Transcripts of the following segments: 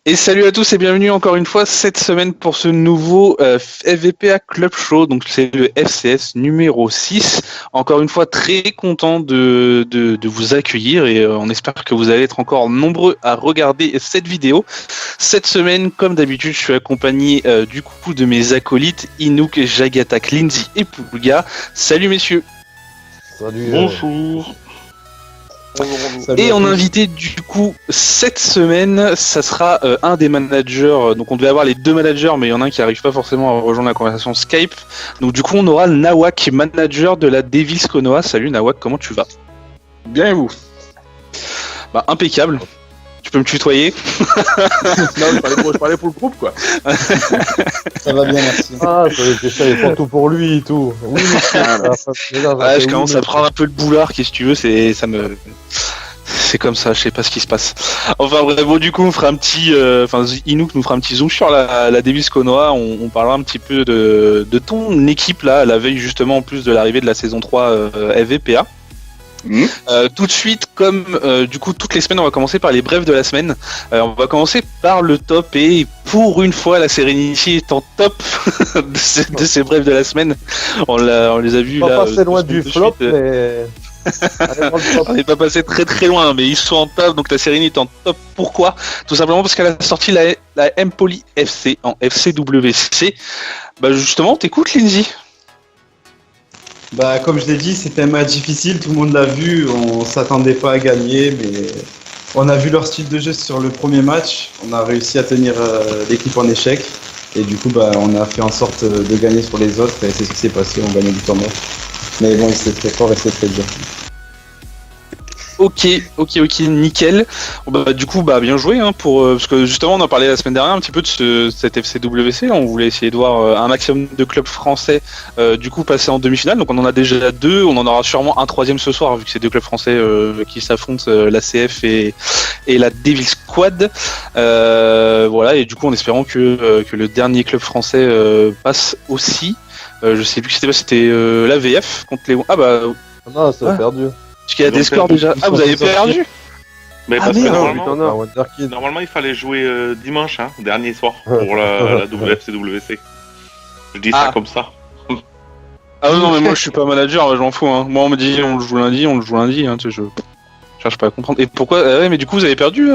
Et salut à tous et bienvenue encore une fois cette semaine pour ce nouveau FVPA Club Show. Donc c'est le FCS numéro 6. Encore une fois très content de vous accueillir et on espère que vous allez être encore nombreux à regarder cette vidéo. Cette semaine, comme d'habitude, je suis accompagné du coup de mes acolytes Inouk, Jagatak, Lindsay et Poulga. Salut messieurs. Salut. Bonjour. Et en invité du coup cette semaine, ça sera un des managers. Donc on devait avoir les deux managers, mais il y en a un qui n'arrive pas forcément à rejoindre la conversation Skype. Donc du coup on aura Nawak, manager de la Devils Konoha. Salut Nawak, comment tu vas? Bien et vous? Bah impeccable. Tu peux me tutoyer? Non, je parlais pour le groupe quoi. Ça va bien, merci. Ah, ça il prend tout pour lui et tout. Oui, ouais, je commence à prendre un peu le boulard, qu'est-ce que tu veux, c'est comme ça, je sais pas ce qui se passe. Enfin bref, bon, du coup on fera un petit, Inouk nous fera un petit zoom sur la Devils Konoha. On parlera un petit peu de ton équipe là, à la veille justement en plus de l'arrivée de la saison 3 FVPA. Tout de suite, comme du coup toutes les semaines, on va commencer par les brefs de la semaine. On va commencer par le top et pour une fois, la Serenity est en top de ces brefs de la semaine. On les a vus là. Pas passé loin du flop, mais on n'est pas passé très très loin, mais ils sont en top. Donc la Serenity est en top. Pourquoi? Tout simplement parce qu'elle a sorti la Empoli FC en FCWC. Bah justement, t'écoutes Lindsay? Bah, comme je l'ai dit, c'était un match difficile, tout le monde l'a vu, on s'attendait pas à gagner, mais on a vu leur style de jeu sur le premier match, on a réussi à tenir l'équipe en échec, et du coup, bah, on a fait en sorte de gagner sur les autres, et c'est ce qui s'est passé, on gagnait du tournoi. Mais bon, c'était très fort et c'est très dur. Ok, nickel. Bah, du coup, bah bien joué, hein, parce que justement, on en parlait la semaine dernière un petit peu de cet FCWC. On voulait essayer de voir un maximum de clubs français, du coup, passer en demi-finale. Donc, on en a déjà deux. On en aura sûrement un troisième ce soir, vu que c'est deux clubs français qui s'affrontent, la CF et la Devil Squad. Voilà, et du coup, en espérant que le dernier club français passe aussi. Je sais plus qui c'était la VF contre les. Ah bah. Non, ça a perdu. Parce qu'il y a des scores déjà. Ah, vous avez perdu? Mais parce que normalement, il fallait jouer dimanche, hein, dernier soir, pour la WFCWC. Je dis ça comme ça. Ah non, mais moi je suis pas manager, je m'en fous. Hein. Moi on me dit on le joue lundi. Hein, tu sais, je cherche pas à comprendre. Et pourquoi? Ouais, mais du coup vous avez perdu,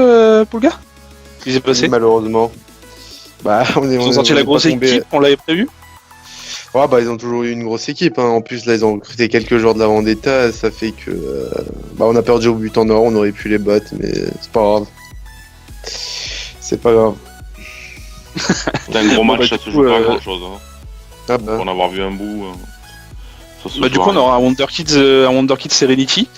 Poulga? Qu'est-ce qui s'est passé? Malheureusement. Bah, ils ont sorti la grosse équipe, on l'avait prévu? Ouais, bah ils ont toujours eu une grosse équipe, hein. En plus là ils ont recruté quelques joueurs de la Vendetta, ça fait que bah on a perdu au but en or, on aurait pu les battre, mais c'est pas grave. C'est pas grave. C'est un gros match, ça se joue pas grand chose, hein. Ah bah. Pour en avoir vu un bout. Bah du coup on aura un Wonder Kids Serenity.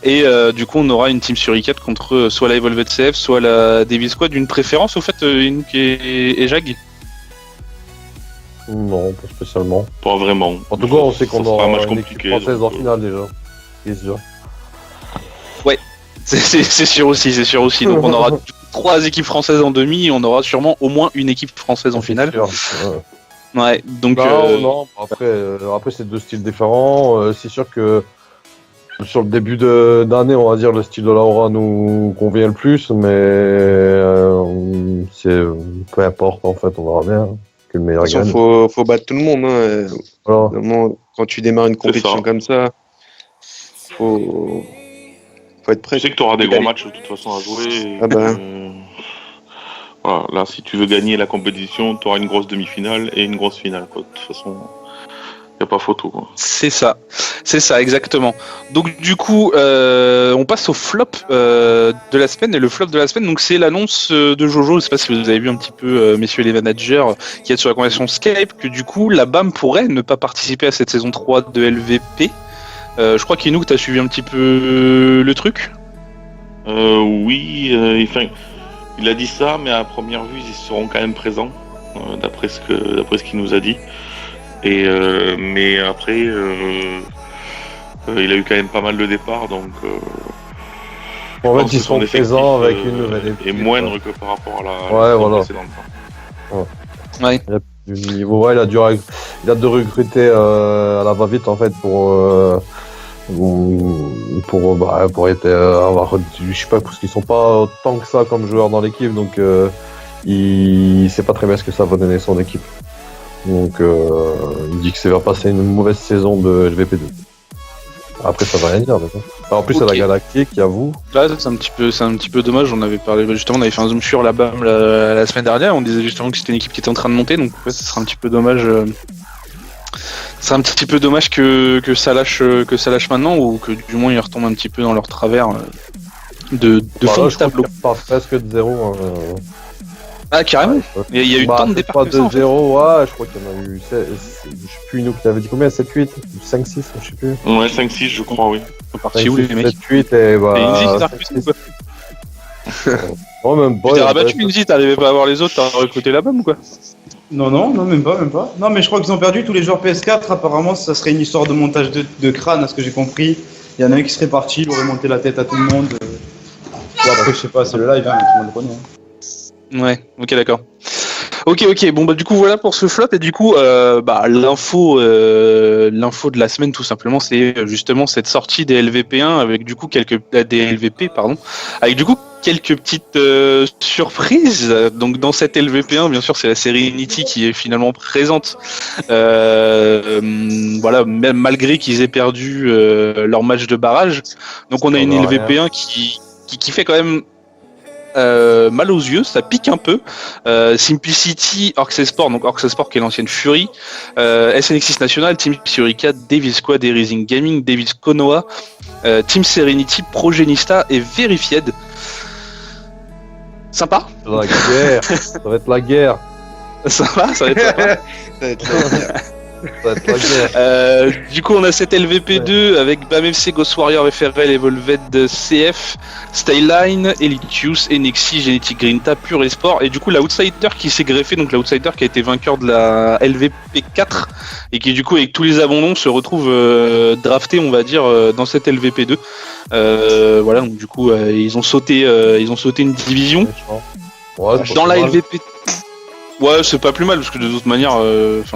Et du coup on aura une team Suricate contre soit la Evolved CF, soit la Devil Squad. Une préférence au fait, Inouk et Jag? Non, pas spécialement. Pas vraiment. En tout cas, on sait qu'on aura un match une compliqué, équipe française en finale déjà. C'est sûr. Ouais, c'est sûr aussi. Donc on aura 3 équipes françaises en demi, et on aura sûrement au moins une équipe française en finale. Ouais, donc. Non. Après c'est deux styles différents. C'est sûr que sur le début d'année, on va dire le style de Laura nous convient le plus, mais c'est peu importe en fait, on verra bien. Que le meilleur gagne. Faut battre tout le monde. Hein. Voilà. Quand tu démarres une compétition comme ça, faut être prêt. Tu sais que tu auras des gros matchs de toute façon à jouer. Ah bah. Voilà, là, si tu veux gagner la compétition, tu auras une grosse demi-finale et une grosse finale. Quoi. De toute façon, il n'y a pas photo. Quoi. C'est ça, exactement. Donc du coup, on passe au flop de la semaine. Et le flop de la semaine, donc c'est l'annonce de Jojo. Je ne sais pas si vous avez vu un petit peu, messieurs les managers, qui êtes sur la conversation Skype, que du coup, la BAM pourrait ne pas participer à cette saison 3 de LVP. Je crois qu'Inouk, tu as suivi un petit peu le truc. Oui, il a dit ça, mais à première vue, ils seront quand même présents, d'après ce qu'il nous a dit. Et mais après, il a eu quand même pas mal de départs, donc. En fait, ils sont présents avec une nouvelle équipe. Et moindre que par rapport à la précédente. Ouais. Du niveau, ouais, il a de recruter à la va-vite en fait pour être avoir, je sais pas, parce qu'ils sont pas tant que ça comme joueurs dans l'équipe, donc il sait pas très bien ce que ça va donner son équipe. Donc il dit que ça va passer une mauvaise saison de LVP2. Après ça va rien dire. En plus, Ok. c'est la Galactique, il y a vous. Là, c'est un petit peu dommage. On avait parlé justement, on avait fait un zoom sur la BAM la semaine dernière. On disait justement que c'était une équipe qui était en train de monter, donc ouais, ce sera un petit peu dommage. C'est un petit peu dommage que ça lâche maintenant, ou que du moins ils retombent un petit peu dans leur travers de fond de tableau. Je pense presque de 0. Ah carrément. Il y a eu tant de départs pas que ça, en 2-0, fait. ouais, je crois qu'il y en a eu. Je sais plus, nous, qui t'avais dit combien 7-8 5-6, je sais plus. Ouais, 5-6, je crois, oui. Ils sont partis où les mecs 7-8 et bah. Et Inzi, c'est arbitre ou quoi Oh, même pas. Tu t'es rabattu Inzi, t'arrivais pas à voir les autres, t'as recruté la BAM ou quoi Non, même pas. Non, mais je crois qu'ils ont perdu tous les joueurs PS4. Apparemment, ça serait une histoire de montage de crâne, à ce que j'ai compris. Il y en a un qui serait parti, il aurait monté la tête à tout le monde. Bon, après, je sais pas, c'est le live, hein, tout le monde le connaît. Hein. Ouais, ok, d'accord. Ok, bon bah du coup voilà pour ce flop, et du coup l'info de la semaine tout simplement, c'est justement cette sortie des LVP1 avec du coup des LVP pardon, avec du coup quelques petites surprises. Donc dans cette LVP1, bien sûr, c'est la Serenity qui est finalement présente. Voilà, même malgré qu'ils aient perdu leur match de barrage. Donc on a une LVP1 qui fait quand même mal aux yeux, ça pique un peu. Simplicity, Orcs Esport, donc Orcs Esport qui est l'ancienne Fury, SNX6 National, Team Fury 4, Devil Squad et Rising Gaming, Devil Konoha, Team Serenity, Progenista et Verified. Sympa. Ça va être la guerre. Ça va être sympa. Ça va être la guerre. Ça va être la guerre. Du coup, on a cette LVP2 avec BAMFC, Ghost Warrior, FRL, Evolved, CF, Styline, Elitius, Nexi, Genetic Grinta, Pure Esport, et du coup l'Outsider qui s'est greffé, donc l'Outsider qui a été vainqueur de la LVP4 et qui du coup avec tous les abandons se retrouve drafté, on va dire, dans cette LVP2. Voilà, donc du coup ils ont sauté une division. Ouais, c'est Dans pas la mal. LVP. Ouais, c'est pas plus mal parce que de toute manière,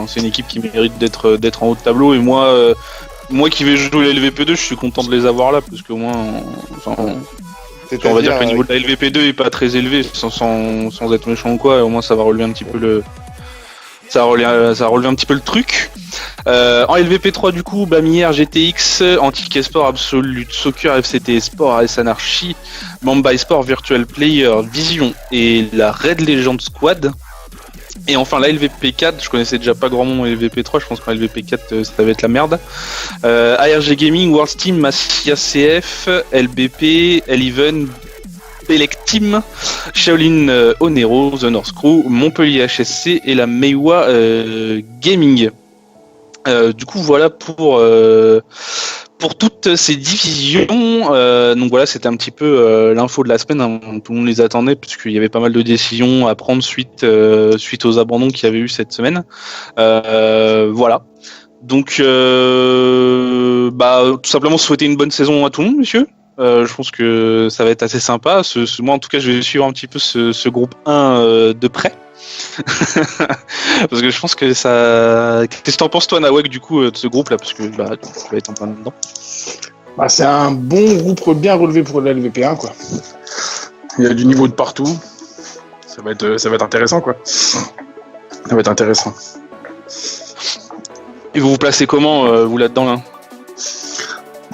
c'est une équipe qui mérite d'être en haut de tableau, et moi qui vais jouer la LVP2, je suis content de les avoir là parce qu'au moins, on va dire que le niveau de la LVP2 est pas très élevé, sans être méchant ou quoi, et au moins ça va relever un petit peu ça va relever un petit peu le truc. En LVP3 du coup, Bamière, GTX, Antique Esport, Absolute Soccer, FCT Esport, AS Anarchy, Mamba Esport, Virtual Player, Vision et la Red Legend Squad. Et enfin la LVP4, je connaissais déjà pas grand monde en LVP3, je pense qu'en LVP4 ça va être la merde. ARG Gaming, World Team, Massia CF, LBP, Eleven, Belek Team, Shaolin Onero, The North Crew, Montpellier HSC et la Meiwa Gaming. Du coup voilà pour toutes ces divisions. Donc voilà, c'était un petit peu l'info de la semaine, hein. Tout le monde les attendait parce qu'il y avait pas mal de décisions à prendre suite aux abandons qu'il y avait eu cette semaine. Voilà. Donc tout simplement souhaiter une bonne saison à tout le monde, monsieur. Je pense que ça va être assez sympa. Moi en tout cas je vais suivre un petit peu ce groupe 1 de près. Parce que je pense que ça. Qu'est-ce que t'en penses toi, Nawak, du coup, de ce groupe-là, parce que tu vas être en plein dedans. C'est un bon groupe bien relevé pour la LVP1, quoi. Il y a du niveau de partout. Ça va être intéressant, quoi. Ça va être intéressant. Et vous vous placez comment, vous là-dedans, là?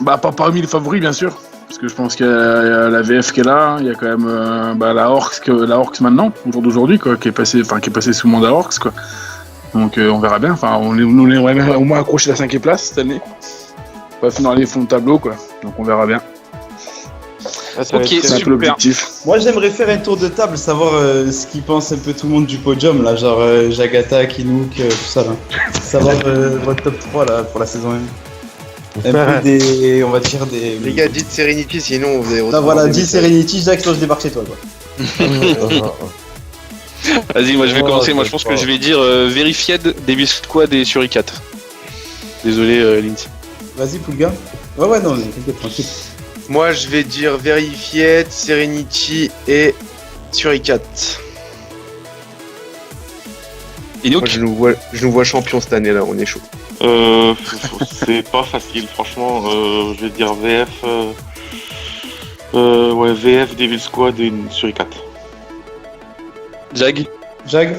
Pas parmi les favoris, bien sûr. Parce que je pense qu'il y a la VF qui est là, il y a quand même la Orcs maintenant, au jour d'aujourd'hui, quoi, qui est passé sous le mandat Orcs, quoi. Donc on verra bien. Enfin, nous aimerait bien au moins accrocher la 5e place cette année. Bref, dans les fonds de tableau, quoi. Donc on verra bien. Ok, C'est un peu l'objectif. Moi, j'aimerais faire un tour de table, savoir ce qu'ils pense un peu tout le monde du podium, là, genre Jagata, Kinook, tout ça, là. Savoir votre top 3, là, pour la saison 1. Un peu on va dire des... Les gars, dites Serenity, sinon vous allez Non, voilà, dis Serenity, Jacques, toi je débarque chez toi, quoi. Vas-y, moi je vais commencer. Moi je pense que je vais dire Verified, Devil Squad et Suricat. Désolé, Lindsay. Vas-y, Poulga. Ouais, non, t'inquiète, tranquille. Moi, je vais dire Verified, Serenity et Suricat. Inouk, Moi, je nous vois champion cette année là, on est chaud. C'est pas facile, franchement. Je vais dire VF. VF, Devil Squad et une Suricat. Jag. Jag.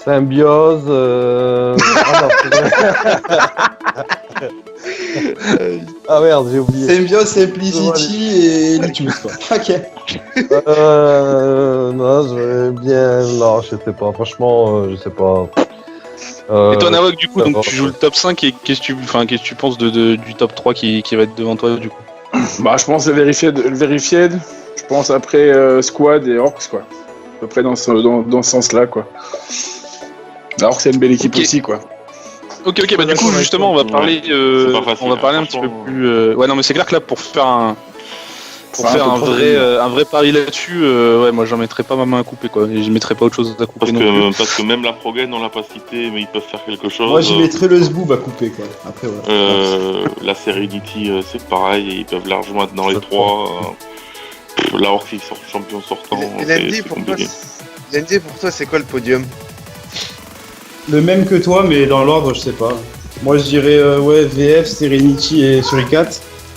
Symbiose. Ah non, ah merde, j'ai oublié. Symbiose, Simplicity et Litus, quoi. Ok. Non, je vais bien. Non, je sais pas. Franchement, je sais pas. Et toi, Nawak, du coup, ça donc va, tu joues le top 5 et qu'est-ce que tu penses du top 3 qui va être devant toi, du coup? Bah, je pense le Verified. Je pense après Squad et Orcs, quoi. À peu près dans ce sens-là, quoi. Alors c'est une belle équipe aussi, quoi. Ok, bah du coup, justement, on va parler, C'est pas facile, on va parler un petit peu franchement, plus. Ouais, non, mais c'est clair que là, pour faire un vrai pari là-dessus, ouais, moi, j'en mettrais pas ma main à couper, quoi. Et je mettrais pas autre chose à couper Parce que même la Progen, on l'a pas cité, mais ils peuvent faire quelque chose. Moi, j'y mettrais le Zboob à couper, quoi. Après, ouais. La Serenity, c'est pareil, ils peuvent largement être dans les 3. La Orcs, ils sortent champion sortant. L'ND pour toi, c'est quoi le podium? Le même que toi, mais dans l'ordre, je sais pas. Moi, je dirais, ouais, VF, Serenity et Suricat.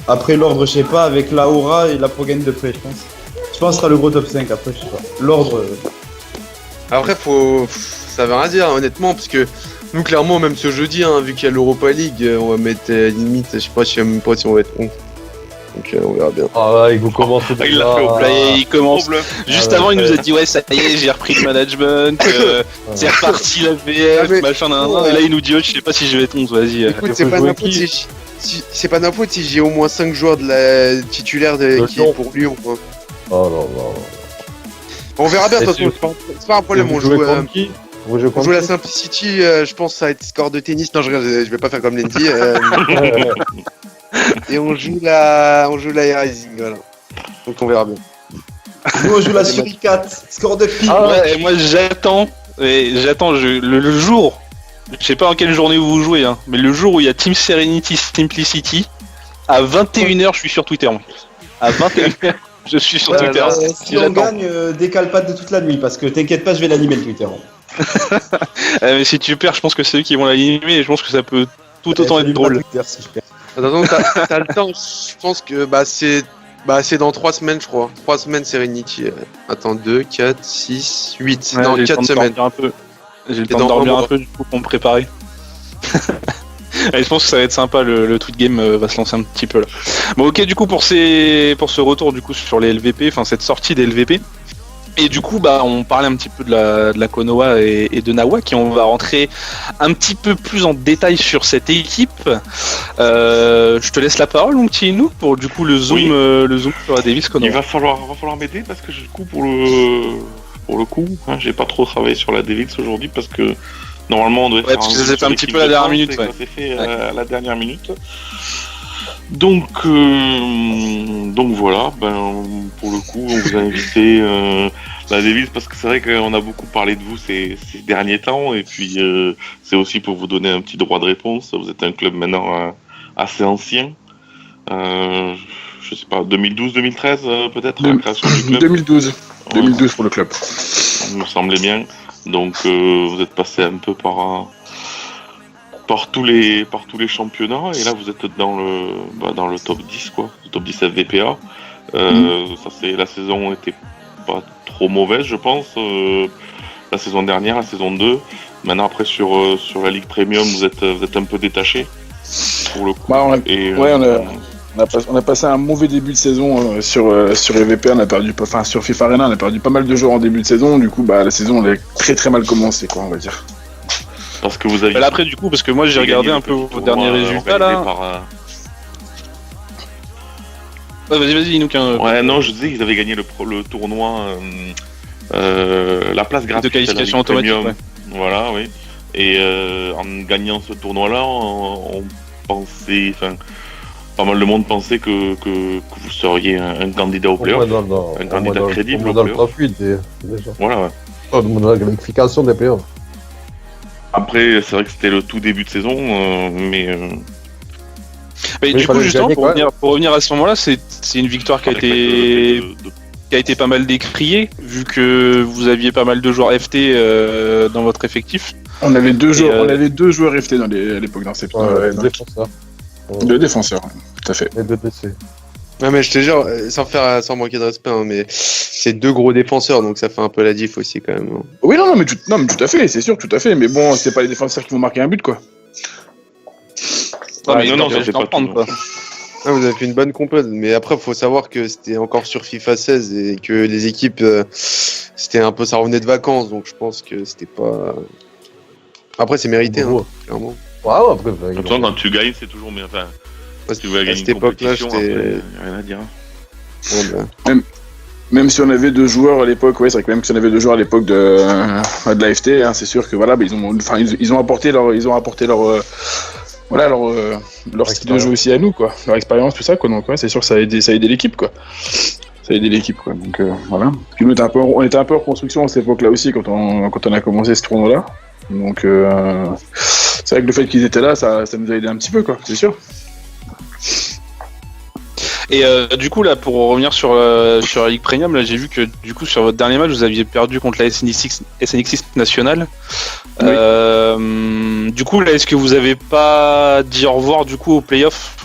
Après, l'ordre, je sais pas, avec la Aura et la Progen de près, je pense. Je pense que ce sera le gros top 5, après, je sais pas. L'ordre... Après, ça veut rien dire, honnêtement, parce que nous, clairement, même ce jeudi, hein, vu qu'il y a l'Europa League, on va mettre limite, je sais même pas si on va être 11. Donc, on verra bien. Ah ouais, vous commencez Il l'a fait au play, il commence. Juste avant, il nous a dit ouais, ça y est, j'ai repris le management, c'est reparti la VF, machin, et là il nous dit oh, je sais pas si je vais être 11, vas-y. Écoute, c'est pas n'importe quoi si j'ai au moins 5 joueurs de la titulaire qui est pour Lyon, quoi. Oh non, non. On verra bien, de toute façon, c'est pas un problème, on joue la Simplicity, je pense que ça va être score de tennis. Non, je vais pas faire comme Lendy. Et on joue la Rising, voilà. Donc on verra bien. Nous, on joue la Suricat, score de pi. Ah ouais, et moi j'attends le jour, je sais pas en quelle journée vous jouez, hein, mais le jour où il y a Team Serenity Simplicity, à 21h je suis sur Twitter. À 21h je suis sur Twitter. Si on gagne, décale pas de toute la nuit, parce que t'inquiète pas, je vais l'animer le Twitter. Mais si tu perds, je pense que c'est eux qui vont l'animer et je pense que ça peut tout autant être drôle. Twitter, si je perds. Attends, t'as le temps, je pense que c'est dans 3 semaines, je crois. 3 semaines Serenity. Attends, 2, 4, 6, 8. Ouais, non, 4 semaines. J'ai le temps de dormir un peu du coup pour me préparer. Et je pense que ça va être sympa, le tweet game va se lancer un petit peu là. Bon ok, du coup pour ce retour du coup sur les LVP, enfin cette sortie des LVP. Et du coup, bah, on parlait un petit peu de la Konoha et de Nawak, et on va rentrer un petit peu plus en détail sur cette équipe. Je te laisse la parole, mon petit Inou, pour du coup le zoom sur la Davis Konoha. Il va falloir m'aider parce que du coup, pour le coup, hein, j'ai pas trop travaillé sur la Davis aujourd'hui parce que normalement on doit faire parce que ça s'est fait un petit peu à la dernière minute. Ça s'est fait à la dernière minute. Donc voilà, pour le coup, on vous a invité la Davis parce que c'est vrai qu'on a beaucoup parlé de vous ces derniers temps et puis c'est aussi pour vous donner un petit droit de réponse. Vous êtes un club maintenant assez ancien. Je sais pas, 2012-2013 peut-être la création du club. 2012 pour le club. Il me semblait bien. Donc vous êtes passé un peu par tous les championnats et là vous êtes dans le top 10 quoi, le top 10 FVPA. La saison était pas trop mauvaise je pense. La saison dernière, la saison 2. Maintenant après sur la Ligue Premium vous êtes un peu détaché pour le coup. On a passé un mauvais début de saison sur EVP, sur FIFA Arena, on a perdu pas mal de joueurs en début de saison, du coup la saison elle a très très mal commencé quoi on va dire. Parce que vous avez. Là, après, du coup, parce que moi j'ai regardé un peu vos derniers résultats là. Vas-y, Inouk. Ouais, non, je disais qu'ils avaient gagné le tournoi, la place gratuite de qualification automatique. Ouais. Voilà, oui. Et en gagnant ce tournoi-là, on pensait, pas mal de monde pensait que vous seriez un candidat au playoff, un candidat crédible au playoff. Déjà. Voilà, ouais. Dans la qualification des playoffs. Après, c'est vrai que c'était le tout début de saison, mais du coup, justement, pour revenir à ce moment-là, c'est une victoire qui a été pas mal décriée, vu que vous aviez pas mal de joueurs FT dans votre effectif. On avait deux joueurs FT à l'époque dans cette défenseurs. Deux défenseurs, tout à fait. Et deux DC. Ouais, mais je te jure, sans manquer de respect, hein, mais c'est 2 gros défenseurs, donc ça fait un peu la diff aussi quand même. Hein. Oui, non, mais tout à fait, c'est sûr, tout à fait. Mais bon, c'est pas les défenseurs qui vont marquer un but, quoi. Ouais, non, ça fait pas tout. quoi. Ah, vous avez fait une bonne compo, mais après, faut savoir que c'était encore sur FIFA 16 et que les équipes, c'était un peu, ça revenait de vacances, donc je pense que c'était pas. Après, c'est mérité, hein, clairement. Ouais, après, De toute façon, quand tu gagnes, c'est toujours mieux. Enfin, si tu veux à gagner cette une époque-là, compétition, après, j'étais. rien à dire. Bon, bah. Même si on avait 2 joueurs à l'époque, ouais, c'est vrai que même si on avait 2 joueurs à l'époque de l'AFT, hein, c'est sûr que voilà, bah, ils ont apporté leur style de jeu aussi à nous, quoi, leur expérience, tout ça, quoi. Donc ouais, c'est sûr que ça a aidé l'équipe, quoi. Ça a aidé l'équipe, quoi. Donc voilà. Puis nous, on était un peu en construction à cette époque-là aussi quand on a commencé ce tournoi-là. Donc c'est vrai que le fait qu'ils étaient là, ça nous a aidé un petit peu, quoi. C'est sûr. Et du coup, là, pour revenir sur la Ligue Premium, là, j'ai vu que du coup, sur votre dernier match, vous aviez perdu contre la SNX National. Oui. Du coup, là, est-ce que vous avez pas dit au revoir du coup au playoff?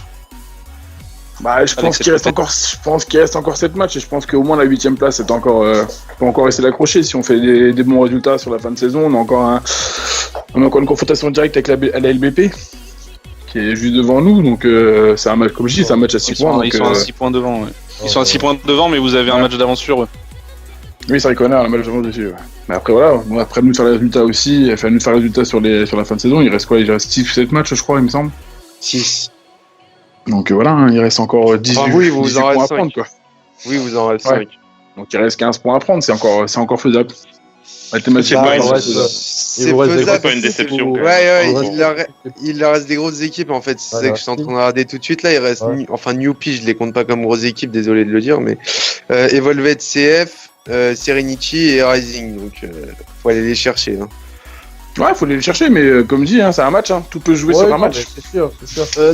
Bah, je pense qu'il reste encore 7 matchs et je pense qu'au moins la 8ème place peut encore essayer d'accrocher. Si on fait des bons résultats sur la fin de saison, on a encore une confrontation directe avec la LBP qui est juste devant nous. Donc c'est un match, comme je dis, c'est un match à 6 points. Ils sont à 6 points devant. Ouais. Ils sont à 6 points devant, mais vous avez un match d'avance sur eux. Oui, c'est vrai qu'on a un match d'avance dessus. Ouais. Mais après voilà, après nous faire les résultats aussi, enfin nous faire les résultats sur la fin de saison, il reste quoi? Il reste 6 ou 7 matchs, je crois, il me semble. 6. Donc voilà, hein, il reste encore 18, Enfin, oui, vous en points reste à 5. prendre, quoi. Oui, vous en reste Ouais. 5. Donc il reste 15 points à prendre, c'est encore faisable. Mathématiquement, pas une- C'est Il vous reste des faisable. pas une déception, Ouais, quand ouais, il leur reste des grosses équipes en fait. C'est ça Voilà. que je suis en train de regarder tout de suite. Là, il reste Newpie, je les compte pas comme grosses équipes, désolé de le dire, mais Evolved CF, Serenity et Rising. Donc, faut aller les chercher. Hein. Ouais, faut aller le chercher, mais comme dit, hein, c'est un match, hein. Tout peut se jouer sur un match. C'est sûr.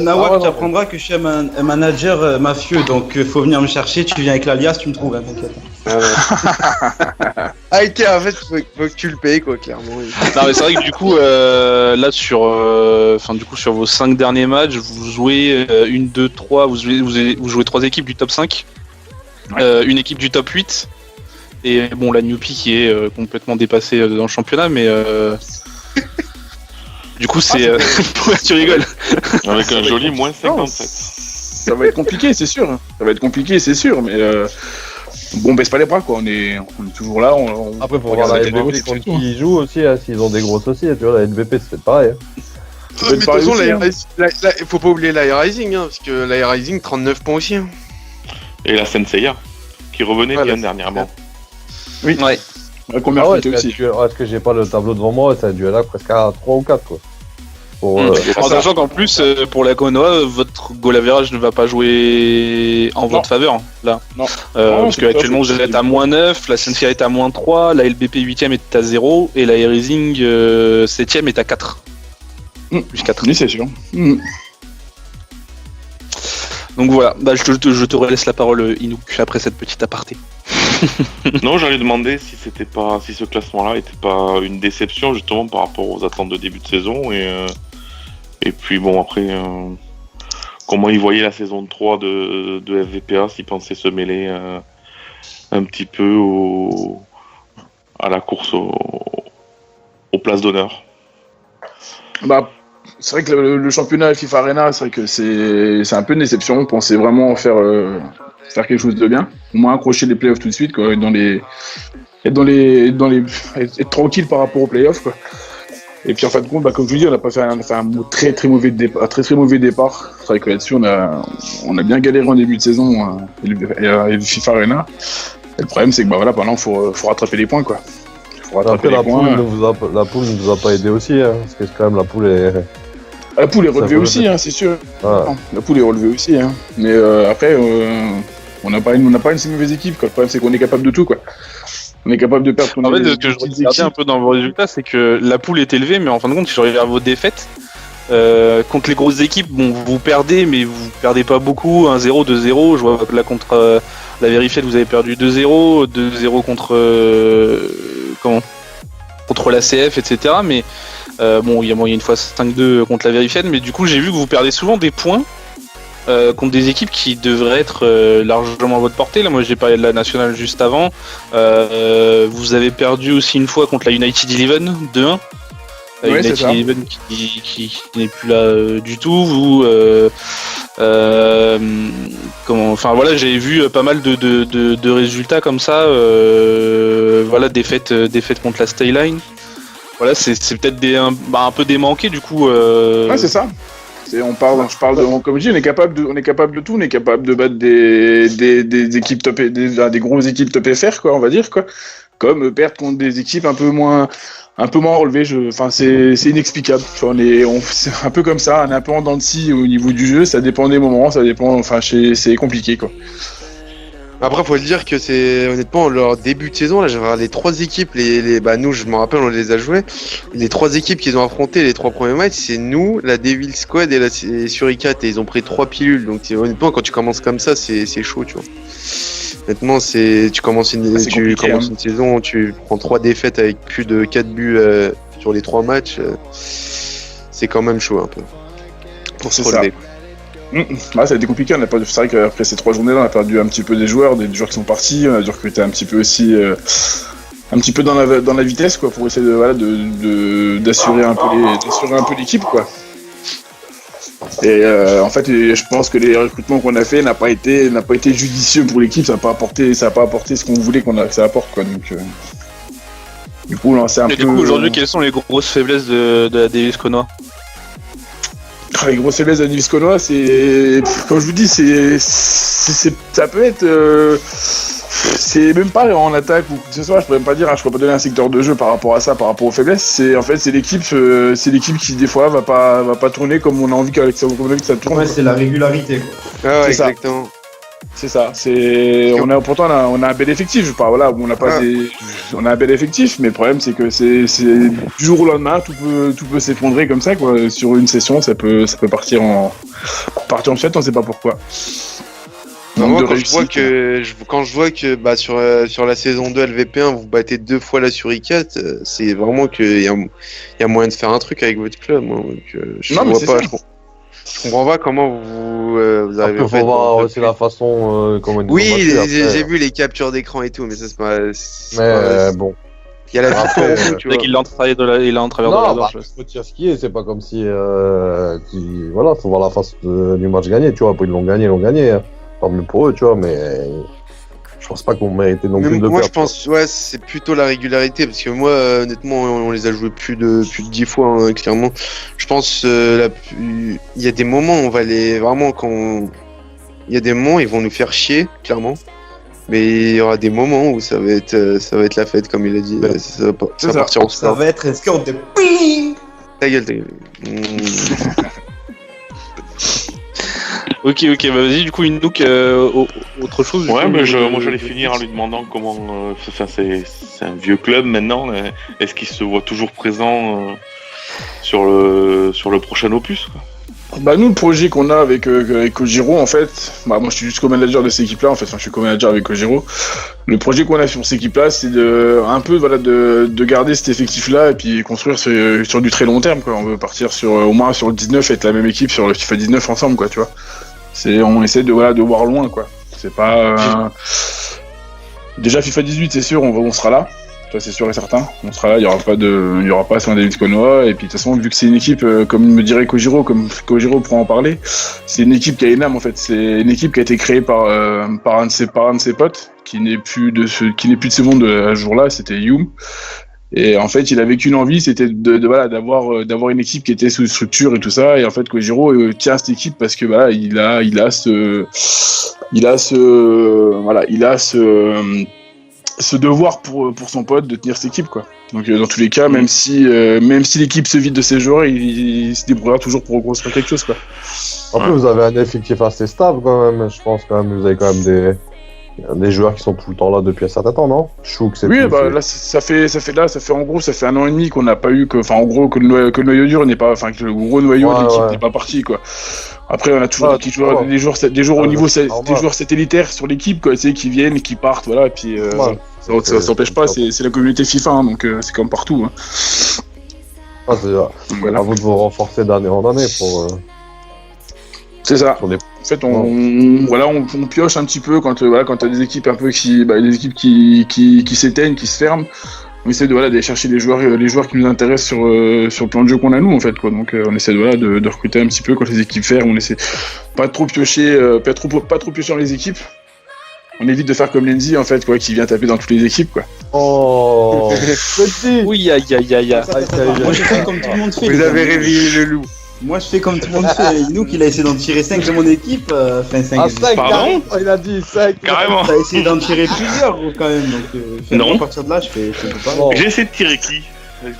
Nawak, Ah, tu apprendras que je suis un manager mafieux, donc faut venir me chercher. Tu viens avec l'alias, tu me trouves, hein, t'inquiète. Ah, ouais. Ah, ok, en fait, faut que tu le payes, quoi, clairement. Oui. Non, mais c'est vrai que du coup, là sur vos 5 derniers matchs, vous jouez 1, 2, 3, vous jouez 3 équipes du top 5, une équipe du top 8, et bon, la Newpie qui est complètement dépassée dans le championnat, mais du coup, c'est. Pourquoi tu rigoles? Avec un joli moins 57. Ça va être compliqué, c'est sûr. Ça va être compliqué, c'est sûr, mais bon, baisse pas les bras, quoi. On est toujours là. Après, faut regarde voir la la LVP vidéo, contre c'est tout. qui ils jouent aussi, hein, s'ils ont des grosses aussi. Tu vois, la LVP, c'est pareil. Hein. Mais de toute façon, faut pas oublier la Rising, hein, parce que la Rising, 39 points aussi. Hein. Et la Senseiya, qui revenait Voilà. bien dernièrement. Oui. Ouais. Qu'on Ah ouais, aussi. est-ce que j'ai pas le tableau devant moi? Ça a dû aller presque à 3 ou 4, quoi. Pour, En sachant qu'en plus, pour la Konoha, votre goal average ne va pas jouer en votre faveur, là. Non. Parce qu'actuellement, vous êtes à -9, la Sensei est à -3, la LBP 8ème est à 0, et la Rising 7ème est à 4. Plus 4. Oui, c'est sûr. Donc voilà, bah, je te relaisse la parole, Inouk, après cette petite aparté. Non, j'allais demander si ce classement-là était pas une déception justement par rapport aux attentes de début de saison et puis bon après comment ils voyaient la saison 3 de FVPA, s'ils pensaient se mêler un petit peu à la course aux places d'honneur. Bah, c'est vrai que le championnat FIFA Arena, c'est vrai que c'est un peu une déception. On pensait vraiment faire quelque chose de bien. Au moins accrocher les playoffs tout de suite, quoi, être tranquille par rapport aux playoffs, quoi. Et puis en fin de compte, bah, comme je vous dis, on a fait un très très mauvais départ. C'est vrai que là-dessus, on a bien galéré en début de saison et le FIFA Arena. Et le problème, c'est que bah voilà, maintenant, faut rattraper les points, quoi. Faut rattraper après, les points. la poule ne nous a pas aidé aussi, hein, parce que quand même la poule est. La poule est relevée aussi, hein, c'est sûr. Voilà. La poule est relevée aussi, hein. Mais après, on n'a pas une si mauvaise équipe, quoi. Le problème, c'est qu'on est capable de tout, quoi. On est capable de perdre. En fait, ce que je regardais un peu dans vos résultats, c'est que la poule est élevée, mais en fin de compte, si je regarde vos défaites, contre les grosses équipes, bon, vous perdez, mais vous perdez pas beaucoup, 1-0, 2-0. Je vois que là, contre la Verified, vous avez perdu 2-0, 2-0 contre contre la CF, etc. Mais bon, il y a une fois 5-2 contre la Verified, mais du coup, j'ai vu que vous perdez souvent des points contre des équipes qui devraient être largement à votre portée. Là, moi, j'ai parlé de la nationale juste avant. Vous avez perdu aussi une fois contre la United Eleven 2-1. La United Eleven qui n'est plus là du tout. Vous, enfin voilà, j'ai vu pas mal de résultats comme ça. Voilà, défaite contre la Stayline. Voilà, c'est peut-être un peu démanqué du coup. Ouais, c'est ça. Je parle de, comme je dis, on est capable de tout, on est capable de battre des équipes top, des grosses équipes top FR, quoi, on va dire, quoi. Comme perdre contre des équipes un peu moins relevées. Enfin, c'est inexplicable. Enfin, c'est un peu comme ça, on est un peu en dents de scie au niveau du jeu. Ça dépend des moments, ça dépend. Enfin, c'est compliqué, quoi. Après, faut le dire que c'est honnêtement leur début de saison. Là, j'ai regardé les 3 équipes. Bah nous, je me rappelle, on les a joués. Les 3 équipes qu'ils ont affrontées les 3 premiers matchs, c'est nous, la Devil Squad et la Suricat. Et ils ont pris 3 pilules. Donc honnêtement, quand tu commences comme ça, c'est chaud, tu vois. Honnêtement, tu commences une saison, tu prends 3 défaites avec plus de 4 buts sur les 3 matchs. C'est quand même chaud un peu pour se relever. Ça a été compliqué, c'est vrai qu'après ces 3 journées-là, on a perdu un petit peu des joueurs qui sont partis, on a dû recruter un petit peu aussi, un petit peu dans la vitesse, quoi, pour essayer d'assurer un peu l'équipe, quoi. Et en fait, je pense que les recrutements qu'on a fait n'a pas été judicieux pour l'équipe, ça n'a pas apporté ce qu'on voulait que ça apporte, quoi. Donc, du coup, là, c'est un peu. Du coup, aujourd'hui, quelles sont les grosses faiblesses de la Davis Konoha? Les grosses faiblesses de Davis Konoha, c'est, comme je vous dis, ça peut être, c'est même pas en attaque ou ce soit, je pourrais même pas dire, je pourrais pas donner un secteur de jeu par rapport à ça, par rapport aux faiblesses. C'est l'équipe qui des fois va pas tourner comme on a envie que ça tourne. Ouais, c'est la régularité, quoi. Ah ouais, C'est ça. exactement. C'est ça. Pourtant on a un bel effectif. On a un bel effectif, mais le problème c'est que c'est du jour au lendemain, tout peut s'effondrer comme ça, quoi. Sur une session, ça peut partir en fête, on sait pas pourquoi. Moi, quand je vois que bah, sur la saison 2 LVP1, vous battez 2 fois la Suricat, c'est vraiment qu'il y a moyen de faire un truc avec votre club. Moi. Donc, je comprends pas comment vous arrivez à faire. Il faut voir aussi la façon comment ils Oui, j'ai vu les captures d'écran et tout, mais ça c'est pas. Bon. Il y a la vie tu vois. Il est en travers de la gorge. Faut dire ce qui est, c'est pas comme si. Voilà, faut voir la face du match gagné, tu vois. Après, ils l'ont gagné. Hein. Tant mieux pour eux, tu vois, mais. Je pense pas qu'on méritait non plus de le perdre. Moi, je pense, c'est plutôt la régularité, parce que moi, honnêtement, on les a joués plus de 10 fois, hein, clairement. Je pense, il y a des moments, on va les, vraiment, il y a des moments, ils vont nous faire chier, clairement. Mais il y aura des moments où ça va être la fête, comme il a dit. Ça va partir en sport. Ça va être escorte de Ta gueule. Ok, bah vas-y, du coup, Inouk, autre chose. Ouais, mais moi j'allais finir en lui demandant comment. C'est un vieux club maintenant. Est-ce qu'il se voit toujours présent sur le prochain opus, quoi? Bah nous, le projet qu'on a avec Kojiro, en fait, bah moi je suis juste co-manager de cette équipe-là, en fait, je suis co-manager avec Kojiro. Le projet qu'on a sur cette équipe-là, c'est de garder cet effectif-là et puis construire sur du très long terme, quoi. On veut partir au moins sur le 19, être la même équipe sur le FIFA 19 ensemble, quoi, tu vois. On essaie de voir loin, quoi. C'est pas déjà FIFA 18, c'est sûr, on sera là. Ça, c'est sûr et certain. On sera là, il y aura pas sans David Konoha. Et puis de toute façon, vu que c'est une équipe, comme me dirait Kojiro, comme Kojiro pourra en parler, c'est une équipe qui a une âme, en fait. C'est une équipe qui a été créée par un de ses potes, qui n'est plus de ce monde à ce jour-là, c'était Yum. Et en fait, il avait qu'une envie, c'était d'avoir une équipe qui était sous structure et tout ça. Et en fait, Kojiro tient cette équipe parce que voilà, il a ce devoir pour son pote de tenir cette équipe, quoi. Donc dans tous les cas, même si l'équipe se vide de ses joueurs, il se débrouillera toujours pour reconstruire quelque chose, quoi. Après, vous avez un effectif assez stable quand même. Je pense quand même, vous avez quand même des joueurs qui sont tout le temps là depuis un certain temps, non? Chouk, c'est oui, bah là, ça fait en gros, ça fait 1 an et demi qu'on n'a pas eu en gros, que le noyau dur n'est pas, enfin, que le gros noyau de l'équipe n'est pas parti, quoi. Après, on a toujours des joueurs au niveau, des joueurs satellitaires sur l'équipe, quoi, tu sais, qui viennent, qui partent, voilà, et puis, ça s'empêche pas, c'est la communauté FIFA, hein, donc c'est comme partout, hein. C'est à vous de vous renforcer d'année en année pour. C'est ça. En fait, on pioche un petit peu quand t'as des équipes un peu des équipes qui s'éteignent, qui se ferment. On essaie d'aller chercher les joueurs qui nous intéressent sur le plan de jeu qu'on a nous en fait quoi. Donc on essaie de recruter un petit peu quand les équipes ferment. On essaie pas trop piocher dans les équipes. On évite de faire comme Lenzi en fait quoi, qui vient taper dans toutes les équipes quoi. Oh, petit. Oui, aïe. Moi, je fais comme tout le monde fait. Vous avez réveillé le loup. Moi, je fais comme tout le monde fait. Inouk, il a essayé d'en tirer 5 de mon équipe. 5. Ah, 5, Pardon il a dit 5. Carrément. T'as essayé d'en tirer plusieurs, gros, quand même. Donc, Non. à partir de là, je fais pas. Bon. J'ai essayé de tirer qui?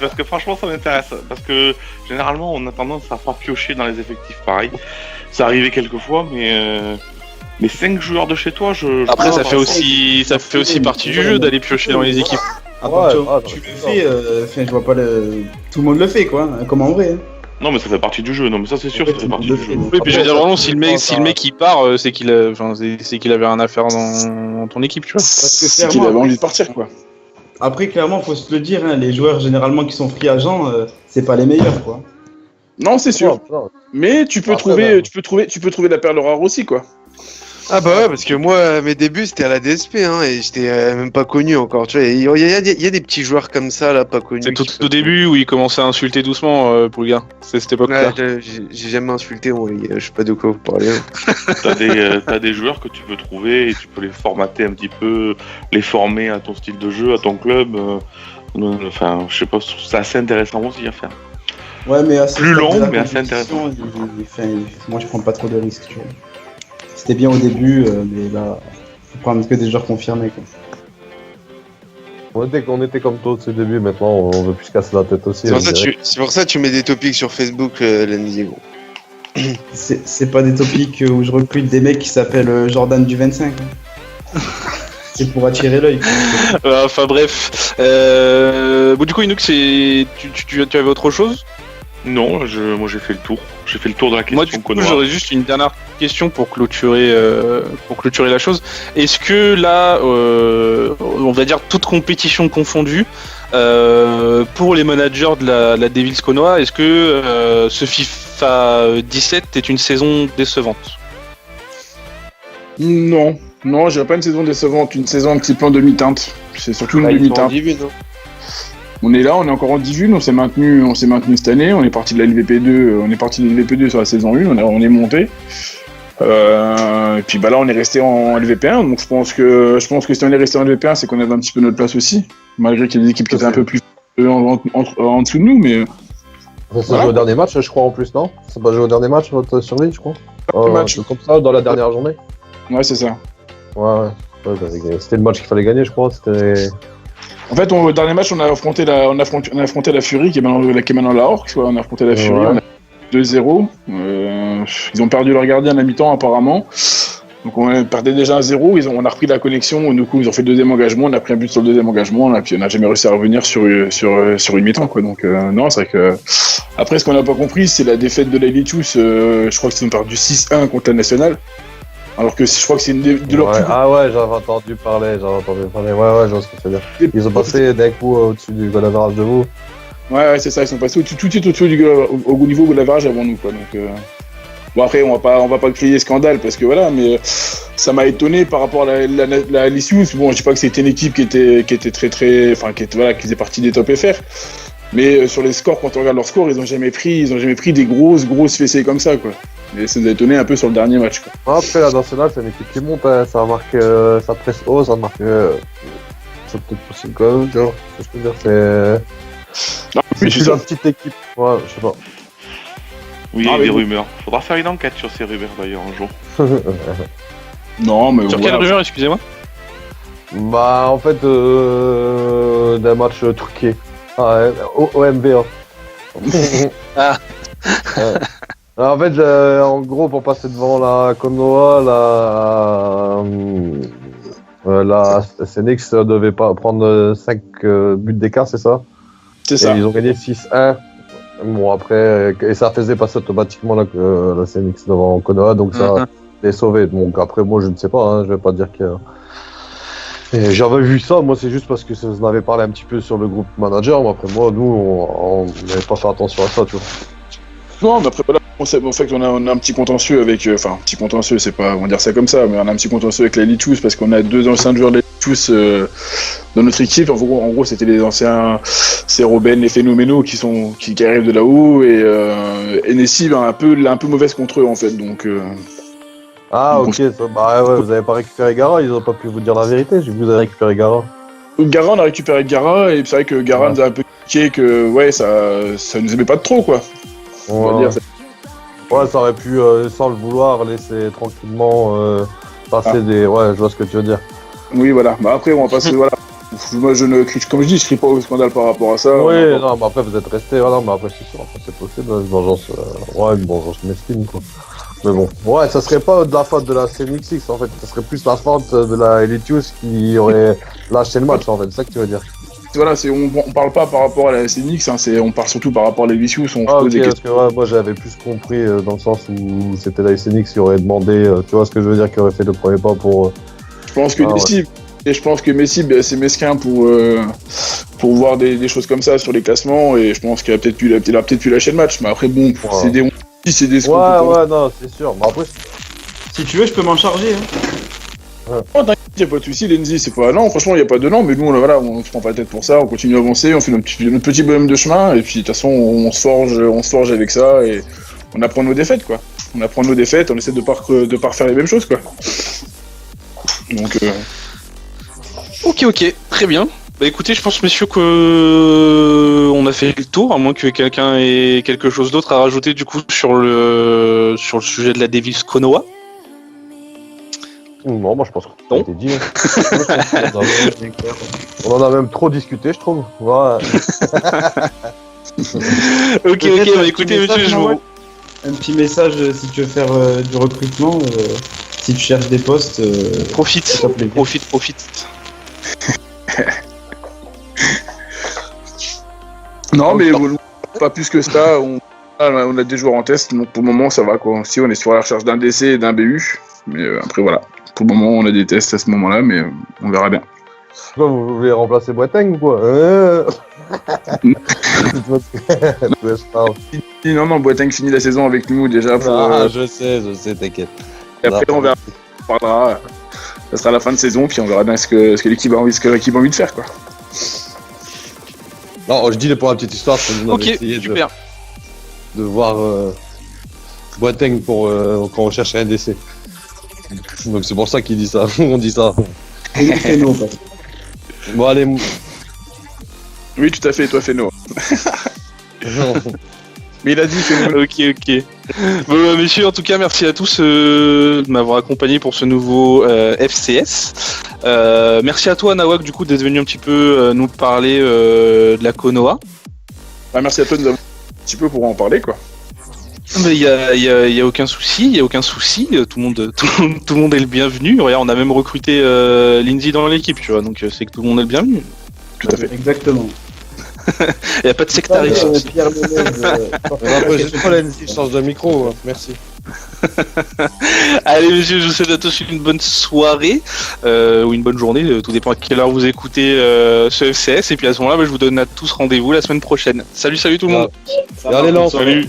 Parce que franchement, ça m'intéresse. Parce que généralement, on a tendance à pas piocher dans les effectifs pareil. Ça arrivait quelques fois, mais 5 joueurs de chez toi, Après, je- ça fait aussi partie du jeu d'aller piocher dans les équipes. À partir Ouais, tu le fais, je vois pas tout le monde le fait, quoi. Comme en vrai. Non, mais ça fait partie du jeu. Non, mais ça, c'est sûr, ça fait partie du jeu. Oui, puis je veux dire, vraiment, si le mec il part, c'est qu'il avait rien à faire dans ton équipe, tu vois. Parce que C'est qu'il avait envie de partir quoi. Après, clairement, faut se le dire, hein, les joueurs généralement qui sont free agents, c'est pas les meilleurs, quoi. Non, c'est sûr. Non, Mais tu peux Après, trouver la perle rare aussi quoi. Ah bah ouais, parce que moi, à mes débuts, c'était à la DSP, hein, et j'étais même pas connu encore, tu vois. Il y a des petits joueurs comme ça, là, pas connus. C'est tout qui au peuvent- début où il commençait à insulter doucement pour le gars. C'est cette époque-là. Ouais, j'ai jamais insulté, moi, les gars, je sais pas de quoi vous parlez. Hein. T'as des joueurs que tu peux trouver et tu peux les formater un petit peu, les former à ton style de jeu, à ton club. Enfin, je sais pas, c'est assez intéressant aussi à faire. Ouais, mais assez Plus long, mais assez intéressant. Moi, je prends pas trop de risques, tu vois. C'était bien au début, mais là, faut prendre que des joueurs confirmés, quoi. on était comme toi au tout début, maintenant on veut plus se casser la tête aussi. C'est pour ça que tu mets des topics sur Facebook, Lenzi, gros. C'est pas des topics où je recrute des mecs qui s'appellent Jordan du 25. Hein. C'est pour attirer l'œil. Enfin bref. Bon, du coup, Inouk, tu avais autre chose? Non, moi j'ai fait le tour. J'ai fait le tour de la question. Moi, du coup, Konoha. j'aurais juste une dernière question pour clôturer la chose. Est-ce que là, on va dire toute compétition confondue, pour les managers de la Devils Konoha, est-ce que ce FIFA 17 est une saison décevante? Non, je dirais pas une saison décevante, une saison un petit peu en demi-teinte. C'est surtout une demi-teinte. On est là, on est encore en 18, on s'est maintenu cette année, on est parti de la LVP2, sur la saison 1, on est monté. Et puis là on est resté en LVP1, donc je pense que si on est resté en LVP1, c'est qu'on avait un petit peu notre place aussi, malgré qu'il y a des équipes qui étaient un peu plus en dessous de nous, mais Ça s'est joué au dernier match, je crois, en plus, non? Ça pas joué au dernier match, votre survie, je crois? match. Comme ça, dans la dernière journée? ouais c'est ça. Ouais. C'était le match qu'il fallait gagner, je crois. C'était. En fait, au dernier match, on a affronté la Fury, qui est maintenant la Orcs, quoi. On a affronté la Fury, Ouais. on a 2-0. Ils ont perdu leur gardien à la mi-temps, apparemment. Donc on perdait déjà 1-0, on a repris la connexion, du coup ils ont fait le deuxième engagement, on a pris un but sur le deuxième engagement, puis on n'a jamais réussi à revenir sur une mi-temps, quoi. Donc non, c'est vrai que... Après, ce qu'on n'a pas compris, c'est la défaite de la Elitius, je crois qu'ils ont perdu 6-1 contre la Nationale. Alors que je crois que c'est une de leurs Ouais. plus... Ah ouais, j'avais entendu parler. Ouais, je vois ce que tu veux dire. Ils ont passé d'un coup au-dessus du goal average de vous. Ouais, c'est ça, ils sont passés tout de suite au-dessus au niveau de l'average avant nous, quoi. Donc, bon, après, on va pas crier scandale, parce que voilà, mais ça m'a étonné par rapport à la Lycius. Bon, je dis pas que c'était une équipe qui était très, enfin, qui faisait partie des top FR. Mais sur les scores, quand on regarde leurs scores, ils ont jamais pris des grosses fessées comme ça, quoi. Et ça nous a étonné un peu sur le dernier match, quoi. Après, la nationale, c'est une équipe qui monte, hein. Ça marque, ça presse haut, ça marque. C'est peut-être possible quand même, tu vois. Ce que je veux dire, c'est. Non, C'est mais plus une petite équipe. Ouais, je sais pas. Oui, il y Ah, a mais des bon. rumeurs. Faudra faire une enquête sur ces rumeurs d'ailleurs un jour. Non, mais Sur voilà. quelle rumeur, excusez-moi? Bah, en fait, d'un match truqué. Ah, au MVA. Ah. Ouais. En fait, en gros, pour passer devant la Konoha, la SNX devait pas prendre 5 buts d'écart, c'est ça? C'est Et ça. ils ont gagné 6-1. Bon, après, et ça faisait passer automatiquement la SNX devant Konoha, donc ça les sauvé. Donc après, moi, je ne sais pas, hein, je vais pas dire que... Et j'avais vu ça, moi, c'est juste parce que ça en avait parlé un petit peu sur le groupe manager, mais après, moi, nous, on n'avait pas fait attention à ça, tu vois. Non, mais après, voilà. En fait, on a un petit contentieux avec. Enfin, petit contentieux, c'est pas. On va dire ça comme ça, mais on a un petit contentieux avec la Litus parce qu'on a 2 anciens joueurs de la Litus dans notre équipe. En gros, c'était les anciens. C'est Robben, les phénoménaux qui arrivent de là-haut et Nessie un peu mauvaise contre eux en fait. Donc. Ah, donc, ok, ouais, vous avez pas récupéré Gara, ils ont pas pu vous dire la vérité, j'ai vu que vous avez récupéré Gara. Gara, on a récupéré Gara et c'est vrai que Gara nous a un peu piqué que ouais, ça nous aimait pas de trop quoi. On va dire. Ouais, ça aurait pu, sans le vouloir, laisser tranquillement passer des. Ouais, je vois ce que tu veux dire. Oui, voilà. Bah après, on va passer. Voilà. Moi, je ne crie, comme je dis, je crie pas au scandale par rapport à ça. Oui, non, mais après, vous êtes resté. Voilà, mais après, c'est sûr, après, c'est possible. Une vengeance, une vengeance mesquine, quoi. Mais bon, ouais, ça serait pas de la faute de la CNXX, en fait. Ça serait plus la faute de la Elitius qui aurait lâché le match, en fait. C'est ça que tu veux dire. Voilà, on parle pas par rapport à la SNX, hein, on parle surtout par rapport à l'Elitius. On pose des questions. Parce que, ouais, moi, j'avais plus compris dans le sens où c'était la SNX qui aurait demandé, tu vois ce que je veux dire, qui aurait fait le premier pas pour. Je pense que Messi. Et je pense que Messi, c'est mesquin pour voir des choses comme ça sur les classements. Et je pense qu'il a peut-être pu lâcher le match. Mais après, bon, c'est des Ouais, non, c'est sûr. Mais après, si tu veux, je peux m'en charger. Oh, t'inquiète, y'a pas de soucis, Lenzi, c'est pas. Non, franchement, y'a pas de non, mais nous, on se prend pas la tête pour ça, on continue à avancer, on fait notre petit bonhomme de chemin, et puis de toute façon, on se forge avec ça, et on apprend nos défaites, quoi. On apprend nos défaites, on essaie de pas refaire les mêmes choses, quoi. Donc. Ok, très bien. Bah écoutez, je pense, messieurs, que on a fait le tour, à moins que quelqu'un ait quelque chose d'autre à rajouter du coup sur le sujet de la Devils Konoha. Non, moi je pense que ça a été dit. On en a même trop discuté, je trouve. Ouais. Ok, bah écoutez, monsieur, je vous. Un petit message si tu veux faire du recrutement, si tu cherches des postes. Profite. Non, mais pas plus que ça. On a des joueurs en test, donc pour le moment ça va quoi. Si on est sur la recherche d'un DC et d'un BU, mais après voilà. Pour le moment on a des tests à ce moment-là, mais on verra bien. Quoi, vous voulez remplacer Boateng ou quoi Non, Boateng finit la saison avec nous déjà. Je sais, t'inquiète. Et après on verra. On parlera. Ça sera la fin de saison, puis on verra bien ce que l'équipe a envie de faire quoi. Non, je dis pour la petite histoire, parce qu'on avait essayé de voir Boateng pour quand on cherche un DC. Donc c'est pour ça qu'il dit ça. On dit ça. Bon allez. Oui, tout à fait, toi Féno. Mais il a dit Féno. Ok. Bon, messieurs, en tout cas, merci à tous de m'avoir accompagné pour ce nouveau FCS. Merci à toi, Nawak, du coup, d'être venu un petit peu nous parler de la Konoha. Merci à toi de nous avoir un petit peu pour en parler, quoi. Mais il y a aucun souci, tout le monde est le bienvenu. Regarde, on a même recruté Lindsay dans l'équipe, tu vois, donc c'est que tout le monde est le bienvenu. Tout à fait. Exactement. Il n'y a pas de sectarisme. Pierre Menez, Je change de micro, merci. Allez, messieurs, je vous souhaite à tous une bonne soirée ou une bonne journée, tout dépend à quelle heure vous écoutez ce FCS. Et puis à ce moment-là, je vous donne à tous rendez-vous la semaine prochaine. Salut tout le monde. Allez, lance. Salut.